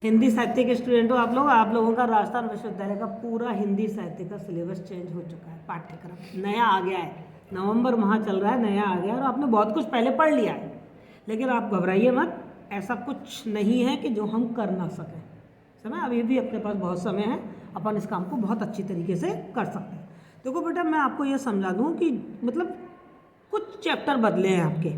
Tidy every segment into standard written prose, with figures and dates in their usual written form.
हिंदी साहित्य के स्टूडेंट हो आप लोगों का राजस्थान विश्वविद्यालय का पूरा हिंदी साहित्य का सिलेबस चेंज हो चुका है। पाठ्यक्रम नया आ गया है, नवंबर माह चल रहा है, नया आ गया है और आपने बहुत कुछ पहले पढ़ लिया है। लेकिन आप घबराइए मत, ऐसा कुछ नहीं है कि जो हम कर ना सकें। समय अभी भी अपने पास बहुत समय है, अपन इस काम को बहुत अच्छी तरीके से कर सकते हैं। देखो बेटा, मैं आपको ये समझा दूँ कि मतलब कुछ चैप्टर बदले हैं आपके।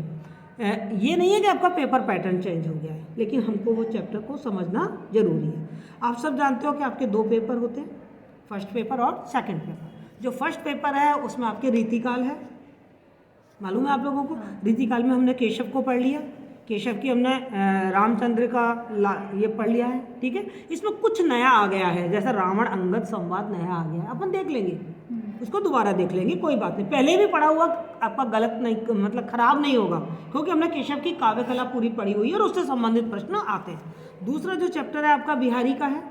ये नहीं है कि आपका पेपर पैटर्न चेंज हो गया है, लेकिन हमको वो चैप्टर को समझना जरूरी है। आप सब जानते हो कि आपके दो पेपर होते हैं, फर्स्ट पेपर और सेकंड पेपर। जो फर्स्ट पेपर है उसमें आपके रीतिकाल है, मालूम है आप लोगों को। रीतिकाल में हमने केशव को पढ़ लिया, केशव की हमने रामचंद्र का ये पढ़ लिया है, ठीक है। इसमें कुछ नया आ गया है, जैसा रावण अंगद संवाद नया आ गया है, अपन देख लेंगे उसको, दोबारा देख लेंगे, कोई बात नहीं। पहले भी पढ़ा हुआ आपका गलत नहीं, मतलब खराब नहीं होगा, क्योंकि हमने केशव की काव्य कला पूरी पढ़ी हुई है और उससे संबंधित प्रश्न आते हैं। दूसरा जो चैप्टर है आपका बिहारी का है,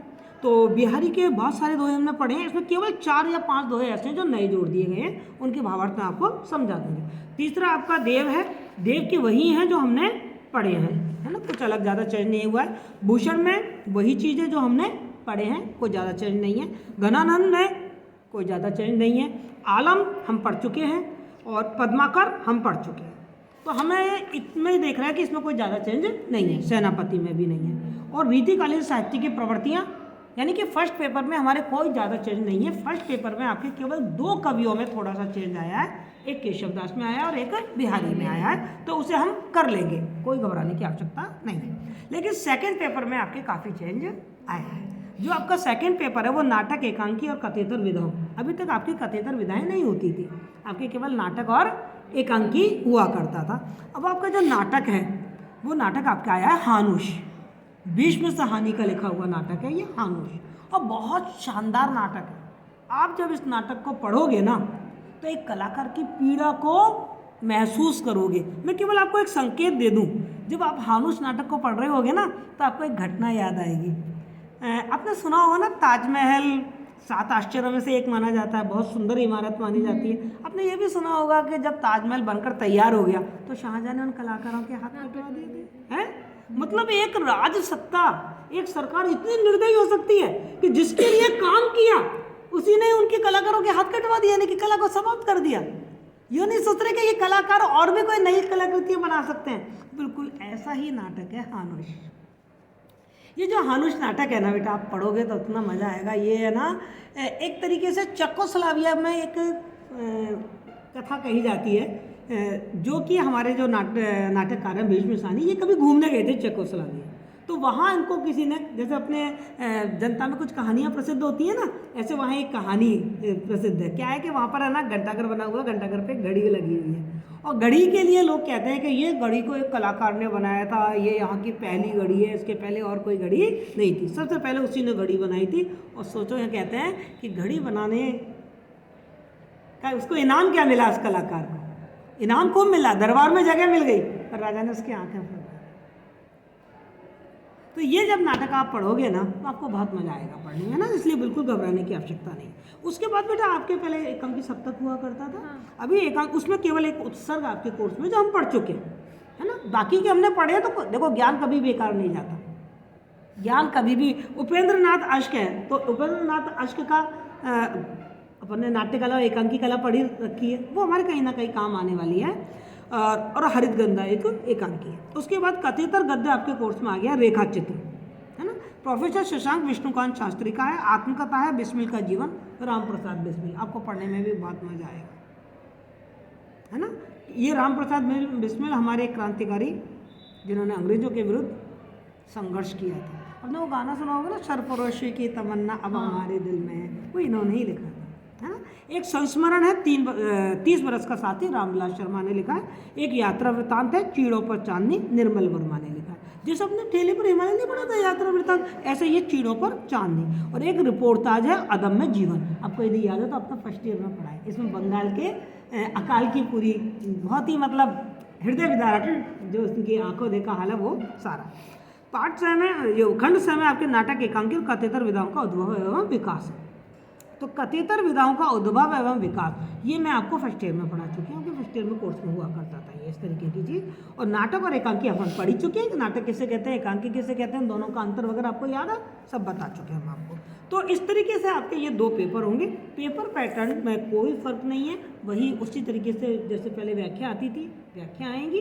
तो बिहारी के बहुत सारे दोहे हमने पढ़े हैं, इसमें केवल 4 या 5 दोहे ऐसे हैं जो नए जोड़ दिए गए हैं, उनके भावार्थ मैं आपको समझा दूंगी। तीसरा आपका देव है, देव के वही हैं जो हमने पढ़े हैं, है ना, कुछ अलग ज़्यादा चेंज नहीं हुआ है। भूषण में वही चीज़ें जो हमने पढ़े हैं, कोई ज़्यादा चेंज नहीं है। घनानंद में कोई ज़्यादा चेंज नहीं है। आलम हम पढ़ चुके हैं और पद्माकर हम पढ़ चुके हैं, तो हमें इतने ही देख रहा है कि इसमें कोई ज़्यादा चेंज नहीं है। सेनापति में भी नहीं है। और रीतिकालीन साहित्य की प्रवृत्तियाँ, यानी कि फर्स्ट पेपर में हमारे कोई ज़्यादा चेंज नहीं है। फर्स्ट पेपर में आपके केवल 2 कवियों में थोड़ा सा चेंज आया है, एक केशवदास में आया और एक बिहारी में आया है, तो उसे हम कर लेंगे, कोई घबराने की आवश्यकता नहीं है। लेकिन सेकेंड पेपर में आपके काफ़ी चेंज आया है। जो आपका सेकंड पेपर है वो नाटक, एकांकी और कथेतर विधाओं। अभी तक आपकी कथेतर विधाएं नहीं होती थी, आपके केवल नाटक और एकांकी हुआ करता था। अब आपका जो नाटक है वो नाटक आपका आया है हानुष, भीष्म साहनी का लिखा हुआ नाटक है ये हानुष, और बहुत शानदार नाटक है। आप जब इस नाटक को पढ़ोगे ना तो एक कलाकार की पीड़ा को महसूस करोगे। मैं केवल आपको एक संकेत दे दूं, जब आप हानुष नाटक को पढ़ रहे होगे ना तो आपको एक घटना याद आएगी। आपने सुना होगा ना, ताजमहल 7 आश्चर्यों में से एक माना जाता है, बहुत सुंदर इमारत मानी जाती है। आपने ये भी सुना होगा कि जब ताजमहल बनकर तैयार हो गया तो शाहजहां ने उन कलाकारों के हाथ कटवा दिए थे, हैं? मतलब एक राज सत्ता, एक सरकार इतनी निर्दयी हो सकती है कि जिसके लिए काम किया उसी ने उनके कलाकारों के हाथ कटवा दिया, यानी कि कला को समाप्त कर दिया। ये नहीं सोच रहे कि ये कलाकार और भी कोई नई कलाकृतियां बना सकते हैं। बिल्कुल ऐसा ही नाटक है हानुष। ये जो हानुष नाटक है ना बेटा, आप पढ़ोगे तो इतना मज़ा आएगा। ये है ना, एक तरीके से चेकोस्लोवाकिया में एक कथा कही जाती है, जो कि हमारे जो नाटककार हैं भीष्म साहनी, ये कभी घूमने गए थे चेकोस्लोवाकिया। तो वहाँ इनको किसी ने, जैसे अपने जनता में कुछ कहानियाँ प्रसिद्ध होती है ना, ऐसे वहाँ एक कहानी प्रसिद्ध है। क्या है कि वहाँ पर है ना घंटाघर बना हुआ, घंटाघर पे घड़ी लगी हुई है, और घड़ी के लिए लोग कहते हैं कि ये घड़ी को एक कलाकार ने बनाया था, ये यहाँ की पहली घड़ी है, इसके पहले और कोई घड़ी नहीं थी, सबसे पहले उसी ने घड़ी बनाई थी। और सोचो, ये कहते हैं कि घड़ी बनाने का उसको इनाम क्या मिला, उस कलाकार को इनाम खूब मिला, दरबार में जगह मिल गई, और राजा ने उसकी आंखें फोड़। तो ये जब नाटक आप पढ़ोगे ना तो आपको बहुत मजा आएगा पढ़ने में, ना, इसलिए बिल्कुल घबराने की आवश्यकता नहीं। उसके बाद बेटा आपके पहले एकांकी सप्तक हुआ करता था। अभी एकांक, उसमें केवल एक उत्सर्ग आपके कोर्स में जो हम पढ़ चुके हैं, है ना, बाकी के हमने पढ़े। तो देखो, ज्ञान कभी बेकार नहीं जाता, ज्ञान कभी भी। उपेंद्र नाथ अश्क है, तो उपेंद्र नाथ अश्क का अपन ने नाट्य कला, एकांकी कला पढ़ी रखी है, वो हमारे कहीं ना कहीं काम आने वाली है। और हरित गंधा एक एकांकी है। उसके बाद कथेतर गद्य आपके कोर्स में आ गया, रेखा चित्र, है ना। प्रोफेसर शशांक विष्णुकांत शास्त्री का है, आत्मकथा है बिस्मिल का जीवन, राम प्रसाद बिस्मिल। आपको पढ़ने में भी बहुत मजा आएगा, है ना। ये राम प्रसाद बिस्मिल हमारे क्रांतिकारी, जिन्होंने अंग्रेजों के विरुद्ध संघर्ष किया था। आपने वो गाना सुना होगा ना, सरफरोशी की तमन्ना अब हमारे दिल में है, वो इन्होंने ही लिखा था, है ना। एक संस्मरण है 30 बरस का साथी, रामविलास शर्मा ने लिखा है। एक यात्रा वृतांत है, चीड़ों पर चांदनी, निर्मल वर्मा ने लिखा है। जैसे अपने ठेले पर हिमालय नहीं पढ़ा था यात्रा वृतांत, ऐसे ये चीड़ों पर चांदनी। और एक रिपोर्टाज है अदम्य जीवन, आपको यदि याद है तो आपका फर्स्ट ईयर में पढ़ा है। इसमें बंगाल के अकाल की पूरी, बहुत ही मतलब हृदय विदारक, जो उनकी आंखों देखा हाल है वो सारा। पाठ 6 में, जो खंड 6 में आपके नाटक, एकांकी और कथेतर विधाओं का उद्भव एवं विकास है। तो कथेतर विधाओं का उद्भव एवं विकास, ये मैं आपको फर्स्ट ईयर में पढ़ा चुकी हूँ कि फर्स्ट ईयर में कोर्स में हुआ करता था ये इस तरीके की चीज़। और नाटक और एकांकी अपन पढ़ी चुके हैं कि नाटक किसे कहते हैं, एकांकी किसे कहते हैं, दोनों का अंतर वगैरह आपको याद है, सब बता चुके हैं हम आपको। तो इस तरीके से आपके ये 2 पेपर होंगे। पेपर पैटर्न में कोई फर्क नहीं है, वही उसी तरीके से जैसे पहले व्याख्या आती थी, व्याख्या आएंगी,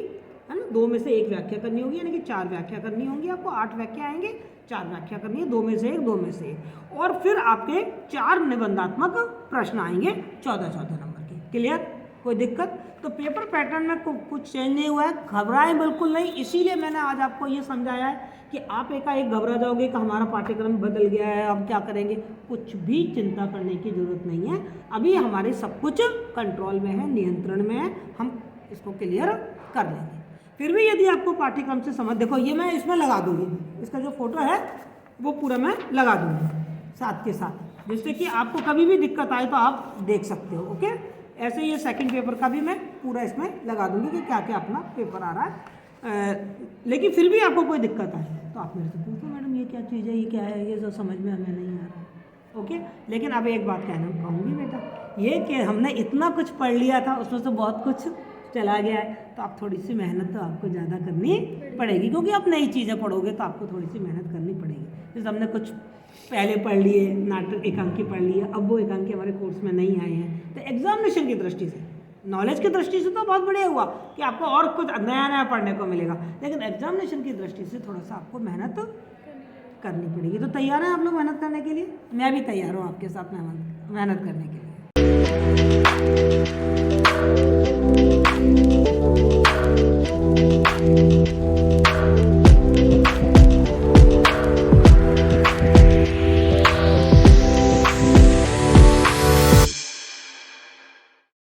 है ना। 2 में से 1 व्याख्या करनी होगी, यानी कि 4 व्याख्या करनी होंगी आपको। 8 व्याख्या आएंगे, 4 व्याख्या करनी है, 2 में से 1, 2 में से 1। और फिर आपके 4 निबंधात्मक प्रश्न आएंगे 14-14 नंबर के। क्लियर, कोई दिक्कत? तो पेपर पैटर्न में कुछ चेंज नहीं हुआ है, घबराएं बिल्कुल नहीं। इसीलिए मैंने आज आपको ये समझाया है कि आप एकाएक घबरा जाओगे कि हमारा पाठ्यक्रम बदल गया है, अब क्या करेंगे। कुछ भी चिंता करने की ज़रूरत नहीं है, अभी हमारे सब कुछ कंट्रोल में है, नियंत्रण में है, हम इसको क्लियर कर लेंगे। फिर भी यदि आपको पाठ्यक्रम से समझ, देखो ये मैं इसमें लगा दूँगी, इसका जो फोटो है वो पूरा मैं लगा दूँगी साथ के साथ, जिससे कि आपको कभी भी दिक्कत आए तो आप देख सकते हो। ओके, ऐसे ये सेकंड पेपर का भी मैं पूरा इसमें लगा दूँगी कि क्या क्या अपना पेपर आ रहा है। लेकिन फिर भी आपको कोई दिक्कत आए तो आप मेरे से पूछो, मैडम ये क्या चीज़ है, ये क्या है, ये सब समझ में हमें नहीं आ रहा है। ओके, लेकिन अब एक बात कहूँगी बेटा, ये कि हमने इतना कुछ पढ़ लिया था, उसमें से बहुत कुछ चला गया है, तो आप थोड़ी सी मेहनत तो आपको ज़्यादा करनी पड़ेगी, क्योंकि आप नई चीज़ें पढ़ोगे तो आपको थोड़ी सी मेहनत करनी पड़ेगी। जैसे हमने कुछ पहले पढ़ लिए, नाटक एकांकी पढ़ लिए, अब वो एकांकी हमारे कोर्स में नहीं आए हैं। तो एग्जामिनेशन की दृष्टि से, नॉलेज की दृष्टि से तो बहुत बढ़िया हुआ कि आपको और कुछ नया नया पढ़ने को मिलेगा, लेकिन एग्जामिनेशन की दृष्टि से थोड़ा सा आपको मेहनत करनी पड़ेगी। तो तैयार हैं आप लोग मेहनत करने के लिए? मैं भी तैयार हूँ आपके साथ मेहनत करने के लिए।